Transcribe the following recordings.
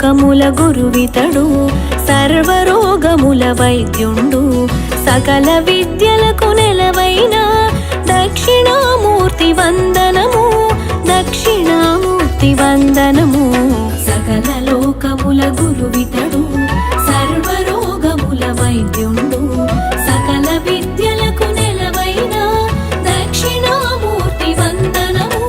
లోకముల గురువితడు సర్వరోగముల వైద్యుండు సకల విద్యలకు నెలవైన దక్షిణామూర్తి వందనము దక్షిణామూర్తి వందనము సకల లోకముల గురువితడు సర్వరోగముల వైద్యుండు సకల విద్యలకు నెలవైన దక్షిణామూర్తి వందనము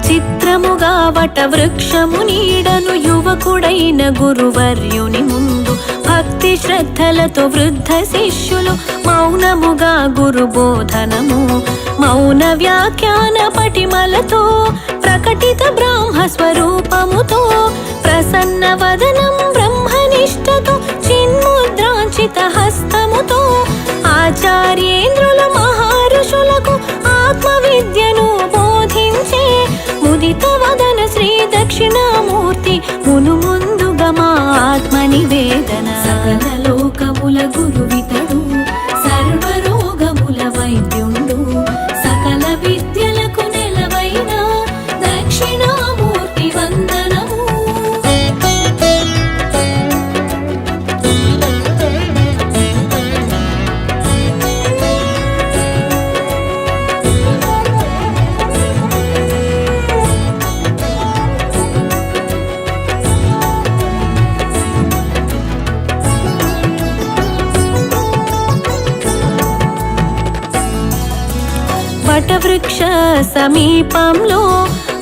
చిత్రముగా వట వృక్షము నీడను యువకుడైన గురువర్యుని ముందు భక్తి శ్రద్ధలతో వృద్ధ శిష్యులు మౌనముగా గురు బోధనము మౌన వ్యాఖ్యాన పటిమలతో ప్రకటిత బ్రాహ్మ స్వరూపముతో ప్రసన్న వదనం బ్రహ్మనిష్టతో చిన్ముద్రాంచిత హస్తముతో ఆచార్యేంద్రుల మహర్షులకు ఆత్మ విద్యను బోధించే ముదిత వదన శ్రీ దక్షిణామూర్తి మును ముందుగా మా ఆత్మ నివేదన సకల లోకముల గురువితడు సర్వరోగముల వైద్యుండు సకల విద్యలకు నెలవైన దక్షిణామూర్తి వందనము వటవృక్ష సమీపంలో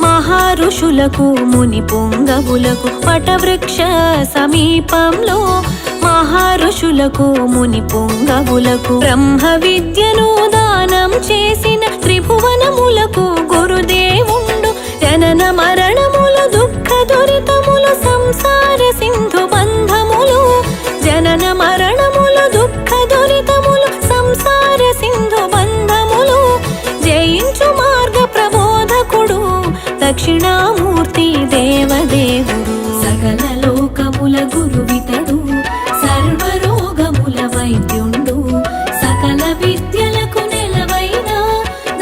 మహర్షులకు ముని పుంగవులకు వటవృక్ష సమీపంలో మహర్షులకు ముని పుంగవులకు బ్రహ్మ విద్యను దానం చేసిన త్రిభువనములకు గురుదేవుండు జనన మరణముల దుఃఖ దురితముల సంసార సింధు బంధములు జనన మరణముల దుఃఖ దురితములు సంసార సింధు బంధములు జయించు మార్గ ప్రబోధకుడు దక్షిణామూర్తి దేవదేవుడు సకల లోకముల గురువితడు సర్వరోగముల వైద్యుండు సకల విద్యలకు నెలవైన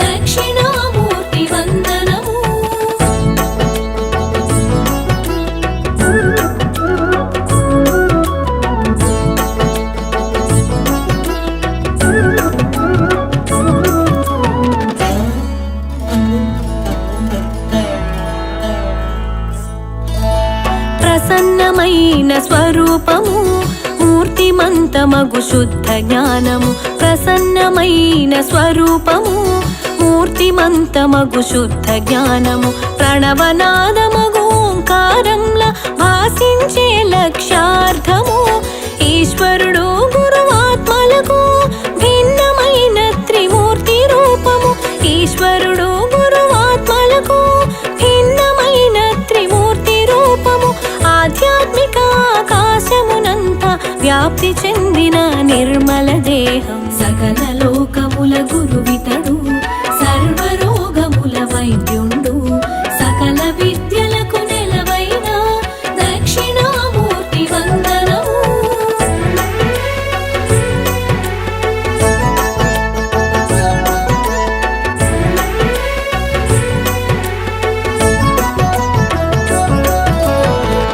దక్షిణామూర్తి వందనము ప్రసన్నమైన స్వరూపము మూర్తిమంతమగు శుద్ధ జ్ఞానము ప్రసన్నమైన స్వరూపము మూర్తిమంతమగు శుద్ధ జ్ఞానము ప్రణవనాదమగు ఓంకారంల భాసించే లక్ష్యార్థము ఈశ్వరుడు గురువాత్మలకు భిన్నమైన త్రిమూర్తి రూపము ఈశ్వరుడు గురువాత్మలకు భిన్నమైన త్రిమూర్తి రూపము ఆధ్యాత్మిక ఆకాశమునంత వ్యాప్తి చెందిన నిర్మల దేహం సకల లోకముల గురువితడు సర్వరోగముల వైద్యుండు సకల విద్యలకు నెలవైన దక్షిణామూర్తి వందనము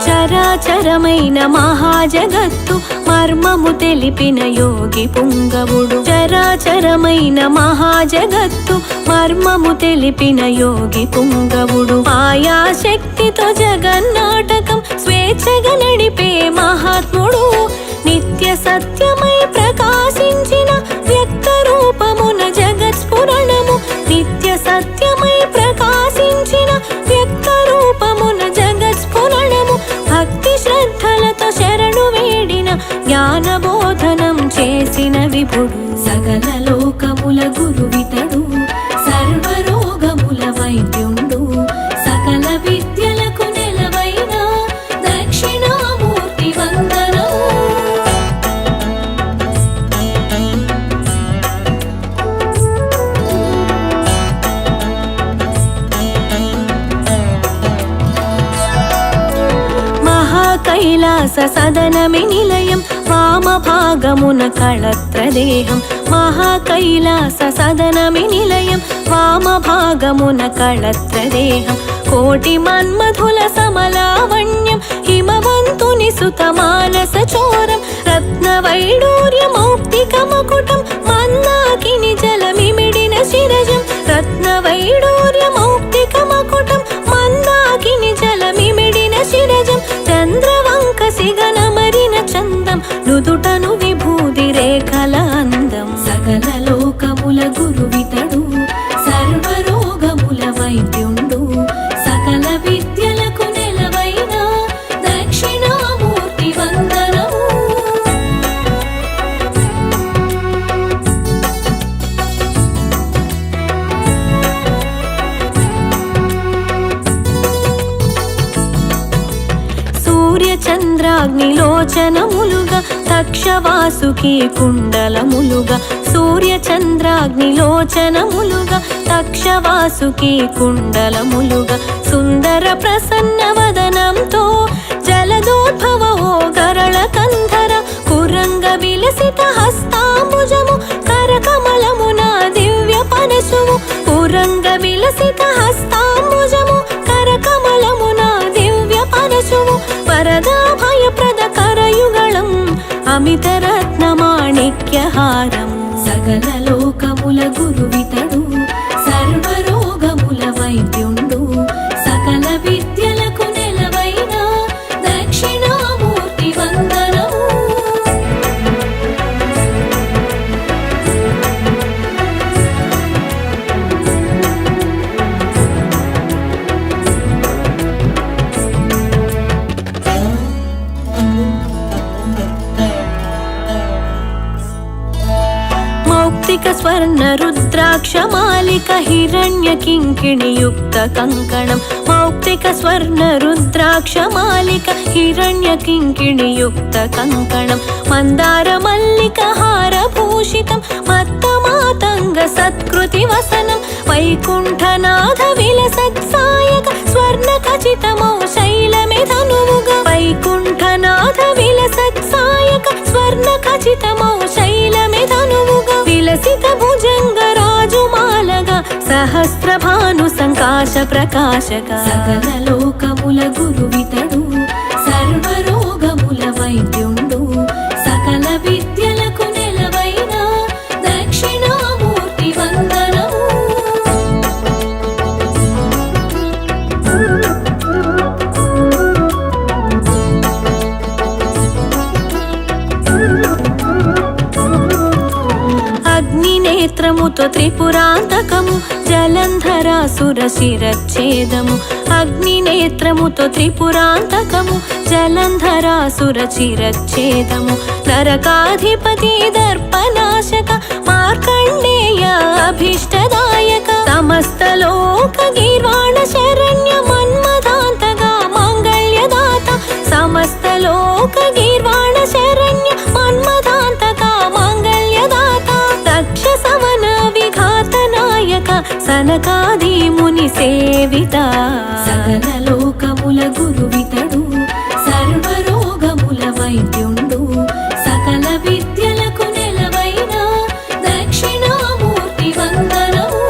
చరాచరమైన మహాజగత్తు మర్మము తెలిపిన యోగి పుంగవుడు చరాచరమైన మహాజగత్తు మర్మము తెలిపిన యోగి పుంగవుడు మాయా శక్తితో జగన్నాటకం స్వేచ్ఛగా నడిపే మహాత్ముడు నిత్య సత్యమై ప్రకాశించిన వ్యక్త రూపమున జగత్స్ఫురణము నిత్య సత్యమై ప్రకాశించిన వ్యక్త రూపమున జగత్స్ఫురణము భక్తి శ్రద్ధలతో శరణు వేడిన జ్ఞానబోధనం చేసిన విభుడు సకల లోకముల గురువితడు సర్వరోగముల వైద్యుండు సకల విద్యలకు నెలవైన దక్షిణామూర్తి महाकैलास सदनमे निलयं वामभागमुन कळत्रदेहं महाकैलास सदनमे निलयं वामभागमुन कळत्रदेहं कोटिमन्मधुल समलावण्यं हिमवन्तुनि सुतमानसचोरं रत्नवैडूर्यमौक्तिकमकुटं मन्दाकिनि जलमिमिडिन शिरजं रत्नवैडूर्यमौक्तिकमकुटं मन्दाकिनि जलमिमिडिन शिरजं चन्द्रवङ्कसिगनमरिन चन्दं నుదుటను విభూది రేఖల అందం సకల లోకముల గురువితడు సర్వరోగముల వైద్యుండు సకల విద్యలకు నెలవైన దక్షిణామూర్తి వందనము సూర్యచంద్రాగ్నిలోచనములుగా తక్షవాసుకి కుండలములుగా సూర్యచంద్రాగ్నిలోచనములుగా తక్షవాసుకి కుండలములుగా సుందర ప్రసన్న వదనంతో జలదోద్భవ ఓ గరళ కంధర కురంగ విలసిత హస్తాంబుజము కరకమలమున దివ్య పనసువు కురంగ విలసిత హస్తాంబుజము కరకమలమున దివ్య పనసువు వరదా భయప్రద కరయుగళం అమిత రత్నమాణిక్యహారము సకల లోకముల గురువితడు సర్వరోగముల వైద్యుండు సకల విద్యలకు నెలవైన దక్షిణామూర్తి వందనము మౌక్తిక స్వర్ణ రుద్రాక్షమాలిక హిరణ్య కింకిణి యుక్త కంకణం మౌక్తిక స్వర్ణ రుద్రాక్షమాలిక హిరణ్య కింకిణి యుక్త కంకణం మందార మల్లిక హారభూషితం మత్తమాతంగ సత్కృతి వసనం వైకుంఠనాథ విలసత్సాయక స్వర్ణ ఖచితమౌ శైలమే ధనువుగా వైకుంఠనాథ విలసత్సాయక స్వర్ణ ఖచితమౌ శైలమే ధనువుగా విలసిత భుజంగ రాజుమాలగా సహస్ర భాను సంకాశ ప్రకాశక సకల లోకముల గురువితడు సర్వరోగముల వైద్యుండు సకల విద్యలకు నెలవైన దక్షిణామూర్తి వందనము అగ్నినేత్రముతో త్రిపురాంతకము జలంధరాసుర శిరచ్ఛేదము అగ్నినేత్రముతో త్రిపురాంతకము జలంధరాసుర శిరచ్ఛేదము నరకాధిపతి దర్పనాశక మార్కండేయ అభీష్టదాయక సమస్త లోక గీర్వాణ శరణ్య మన్మథాంతగా మాంగళ్యదాత సమస్త లోక గీర్వాణ శరణ్య మన్మథాంతగా మాంగళ్యదాత దక్ష సవన విఘాత నాయక సనకాది ముని సేవిత సకల లోకముల గురువితడు సర్వరోగముల వైద్యుండు సకల విద్యలకు నెలవైన దక్షిణామూర్తి వందనము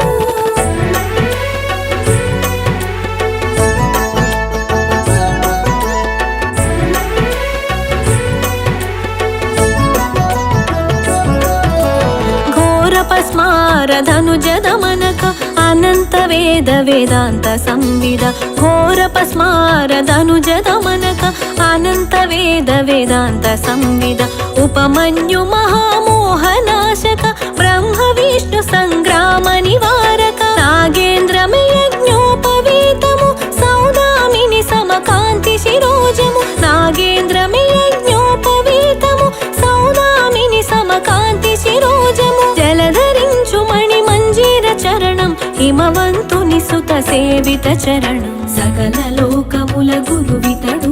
ఘోరపస్మారధనుజదమనక అనంత వేద వేదాంత సంవిద ఘోరపస్మారధనుజదమనక అనంత వేద వేదాంత సంవిద ఉపమన్యు మహామోహనాశక బ్రహ్మ విష్ణు సంగ్రామ నివారక నాగేంద్రమ యజ్ఞోపవీతము సౌదామిని సమకాంతి శిరోజము నాగేంద్రమ యజ్ఞోపవీతము సౌదామిని సమకాంతి శిరోజము జలధరించు మణి మంజీర చరణం హిమవంతుని సుత సేవిత చరణం సకల లోకముల గురువితడు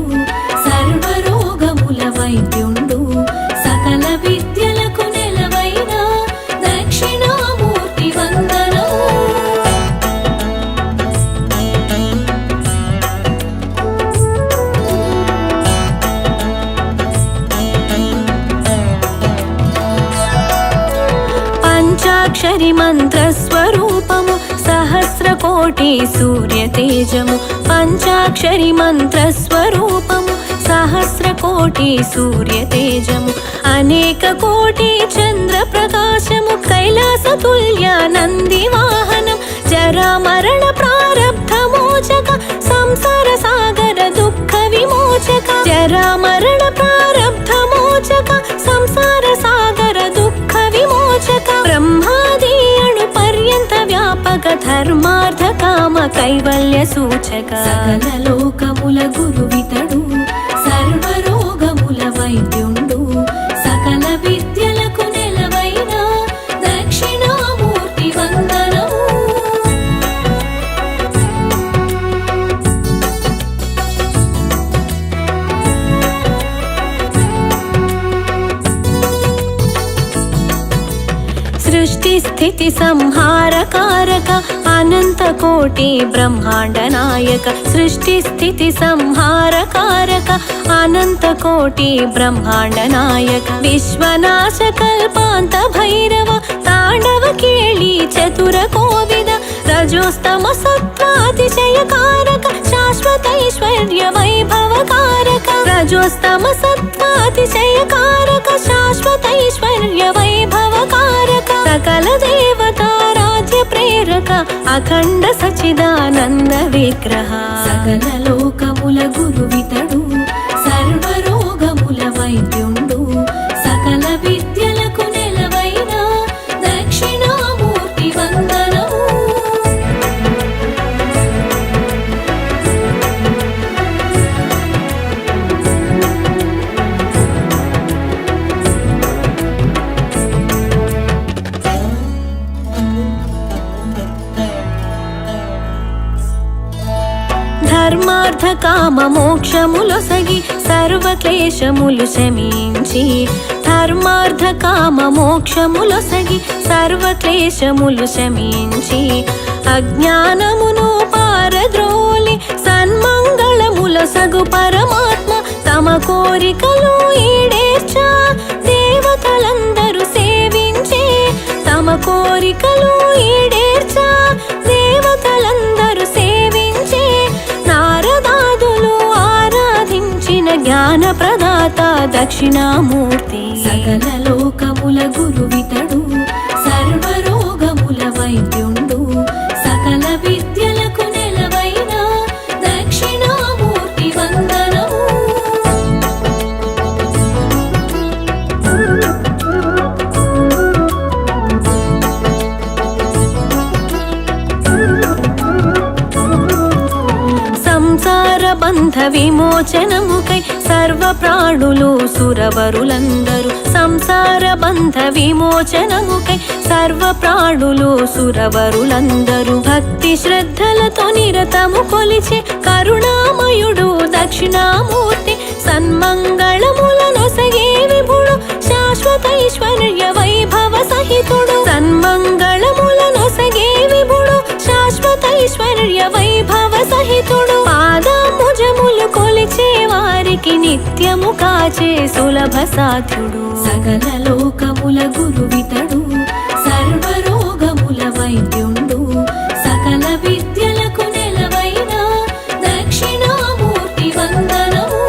సర్వరోగముల వైద్యుండు సకల విద్యలకు నెలవైన దక్షిణామూర్తి వందనము పంచాక్షరి మంత్రస్వరూపము సహస్రకోటి సూర్యతేజము పంచాక్షరి మంత్రస్వరూపము సహస్రకోటి సూర్యతేజము అనేక కోటి చంద్ర ప్రకాశము కైలాసతుల్య నంది వాహనం జరామరణ ప్రారబ్ధ మోచక సంసార సాగర దుఃఖ విమోచక జరామరణ ప్రారబ్ధ మోచక సంసార సాగర దుఃఖ విమోచక బ్రహ్మాది అణు పర్యంత వ్యాపక ధర్మార్థ కామ కైవల్య సూచక సకల లోకముల గురువితడు సర్వరోగముల వైద్యుండు సకల విద్యలకు నెలవైన దక్షిణామూర్తి వందనము. సృష్టి స్థితి సంహార కారక అనంత కోటి బ్రహ్మాండ నాయక సృష్టి స్థితి సంహార కారక అనంత కోటి బ్రహ్మాండ నాయక విశ్వనాశ కల్పాంత భైరవ తాండవ కేళి చతుర కోవిద రజోస్తమ సత్వాతిశయ కారక శాశ్వతైశ్వర్య వైభవ కారక రజోస్తమ సత్వాతిశయ కారక శాశ్వతైశ్వర్య వైభవ కారక సకల దేవతా రాజ్య ప్రేరక అఖండ సచిదానంద విగ్రహ సకల లోకముల గురువితడు సర్వరోగముల వైద్యుండు సకల విద్యలకు నెలవైన దక్షిణామూర్తి వందనము. ధర్మార్థ కామ మోక్షములొసగి సర్వ క్లేశములు శమించి ధర్మార్థ కామ మోక్షములొసగి సర్వ క్లేశములు శమించి అజ్ఞానమును పారద్రోలి సన్మంగళముల సగు పరమాత్మ తమ కోరికలు ఈడేర్చా దేవతలందరూ సేవించే తమ కోరికలు ఈడేర్చా దేవతలందరూ సేవించే నారదాదులు ఆరాధించిన జ్ఞాన ప్రదాత దక్షిణామూర్తి సకల లోకముల గురువితడు సర్వరోగముల వైద్యుండు సకల విద్యలకు నెలవైన దక్షిణామూర్తి వందనము. సంసార బంధ విమోచనముకై సర్వ ప్రాణులు సురవరులందరూ సంసార బంధ విమోచనముకై సర్వ ప్రాణులు సురవరులందరూ భక్తి శ్రద్ధలతో నిరతము కొలిచే కరుణామయుడు దక్షిణామూర్తి సన్మంగళములనొసగే విభుడు శాశ్వతైశ్వర్య వైభవ సహితుడు సన్మంగళములనొసగే విభుడు శాశ్వతైశ్వర్య వైభవ సహితుడు పాదముజములు కొలిచే వారికి నిత్యము కాచే సులభ సాధ్యుడు సకల లోకముల గురువితడు సర్వరోగముల వైద్యుండు సకల విద్యలకు నెలవైన దక్షిణామూర్తి వందనము.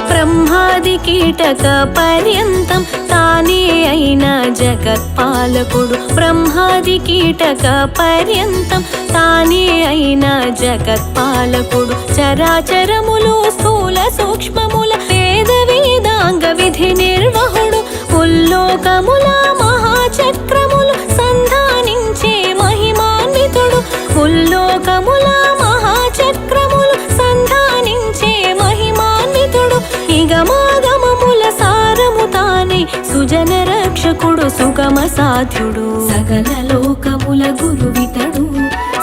బ్రహ్మాది కీటక పర్యంతం తానే అయిన జగత్పాలకుడు బ్రహ్మాది కీటక పర్యంతం తానే అయిన జగత్పాలకుడు చరాచరములు స్థూల సూక్ష్మముల వేద వేదాంగ విధి నిర్వహుడు ముల్లోకముల మహాచక్రములు సంధానించే మహిమాన్వితుడు ముల్లోకముల మహాచక్రములు సంధానించే మహిమాన్వితుడు ఇగమాగమముల సారము తానే సుజన రక్షకుడు సుగమ సాధ్యుడు సకల లోకముల గురువితడు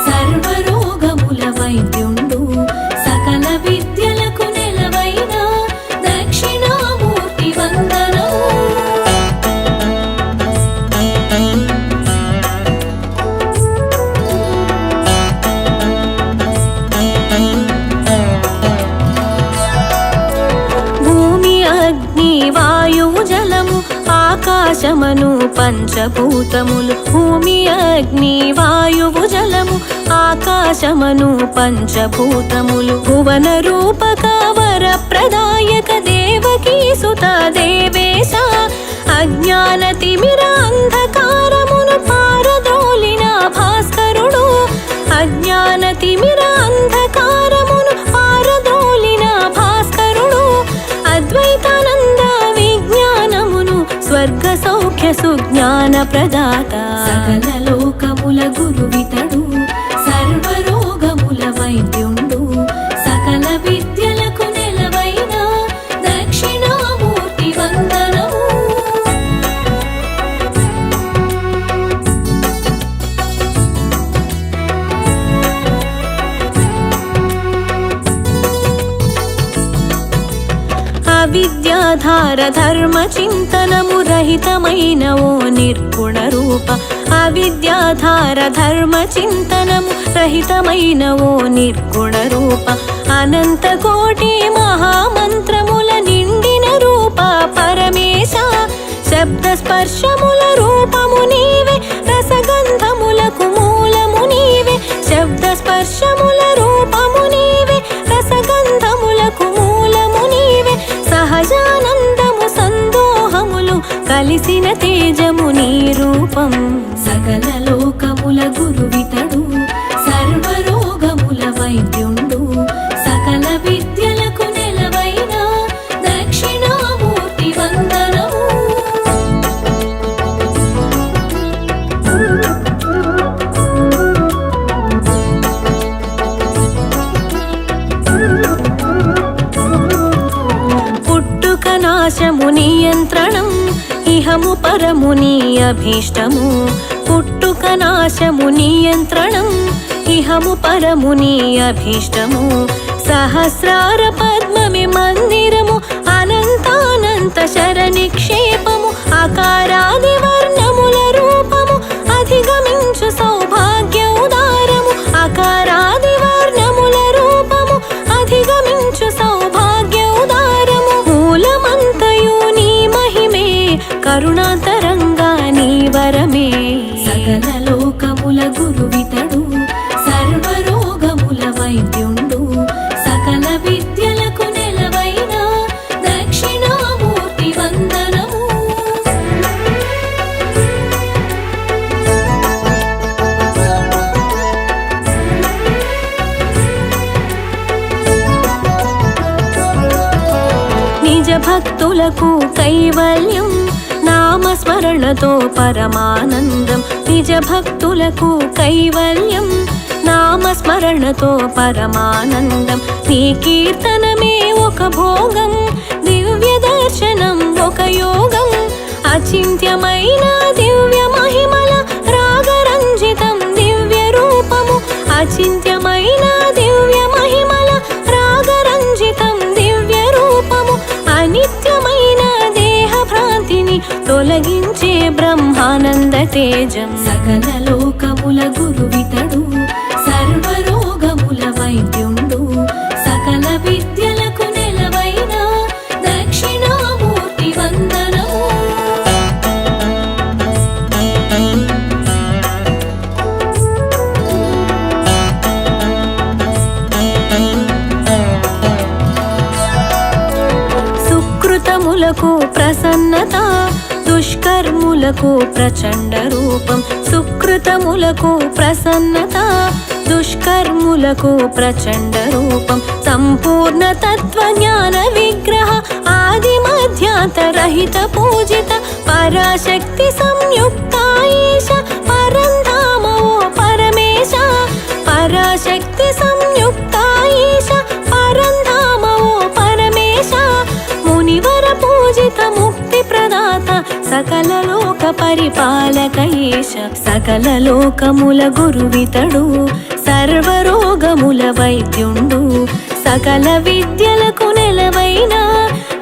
సర్వరోగముల వైద్యుండు సకల విద్యలకు నెలవైన దక్షిణామూర్తి వందనము. ఆకాశమను పంచభూతములు భూమి అగ్ని వాయువు జలము ఆకాశమను పంచభూతములు భువన రూపక వర ప్రదాయక దేవకీ సుత దేవేశ అజ్ఞాన తిమిర అంధకారమును పారదోలిన భాస్కరుడు అజ్ఞాన తిమిర అంధకారమును పారదోలిన భాస్కరుడు అద్వైతానంద విజ్ఞానమును స్వర్గ సౌఖ్య సుజ్ఞాన ప్రదాత సకల లోకముల గురువితడు సర్వరోగముల వైద్యుండు సకల విద్యలకు నెలవైన దక్షిణామూర్తి వందనము అవిద్యాధార ధర్మ చింతనము రహితమైన ఓ నిర్గుణ రూప అవిద్యాధార ధర్మ చింతనము రహితమైన ఓ నిర్గుణ రూప అనంత కోటి మహామంత్రముల నిండిన రూప పరమేశ శబ్ద స్పర్శముల రూపము నీవే రసగంధములకు మూలము నీవే శబ్ద స్పర్శముల రూపము నీవే రసగంధములకు మూలము నీవే సహజానందము సందోహములు కలిసిన తేజము నీ రూపం సకల లోకముల గురువితడు సర్వరోగముల వైద్యుండు సకల విద్యలకు నెలవైన దక్షిణామూర్తి వందనము పుట్టుక నాశము నియంత్రణం ఇహము పరము నీ అభీష్టము పుట్టుక నాశము నియంత్రణం ఇహము పరము నీ అభీష్టము సహస్రార పద్మమి మందిరము అనంతానంత శర నిక్షేపము అకారాది వర్ణముల రూపము అధిగమించు సౌభాగ్య ఉదారము అకారాది వర్ణముల రూపము అధిగమించు సౌభాగ్య ఉదారము మూలమంతయు నీ మహిమే కరుణాతరంగా నీ వరమే సకల లోకముల గురువితడు సర్వరోగముల వైద్యుండు సకల విద్యలకు నెలవైన దక్షిణామూర్తి వందనము నిజ భక్తులకు కైవల్యం నామస్మరణతో పరమానందం నిజ భక్తులకు కైవల్యం నామస్మరణతో పరమానందం నీ కీర్తనమే ఒక భోగం దివ్య దర్శనం ఒక యోగం అచింత్యమైన దివ్య మహిమల రాగరంజితం దివ్య రూపము అచింత్యమైన దివ్య మహిమల రాగరంజితం దివ్య రూపము అనిత్యమైన దేహ భ్రాంతిని తొలగించే బ్రహ్మానంద తేజం సకల లోకముల గురువితడు సర్వరోగముల వైద్యుండు సకల విద్యలకు నెలవైన దక్షిణామూర్తి వందనము సుకృతములకు ప్రసన్నత దుష్కర్ములకు ప్రచండ రూపం సుకృతములకు ప్రసన్నత దుష్కర్ములకు ప్రచండ రూపం సంపూర్ణ తత్వజ్ఞాన విగ్రహ ఆది మధ్యాంతరహిత పూజిత పరాశక్తి సంయుక్త ఈశ పరంధామ ఓ పరమేశ పరాశక్తి సంయుక్త ఈశ పరంధామ ఓ పరమేశ మునివర పూజిత ముక్తి ప్రదాత సకల లోక పరిపాలక ఈశ సకల లోకముల గురువితడు సర్వరోగముల వైద్యుండు సకల విద్యలకు నెలవైన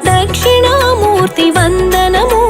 దక్షిణామూర్తి వందనము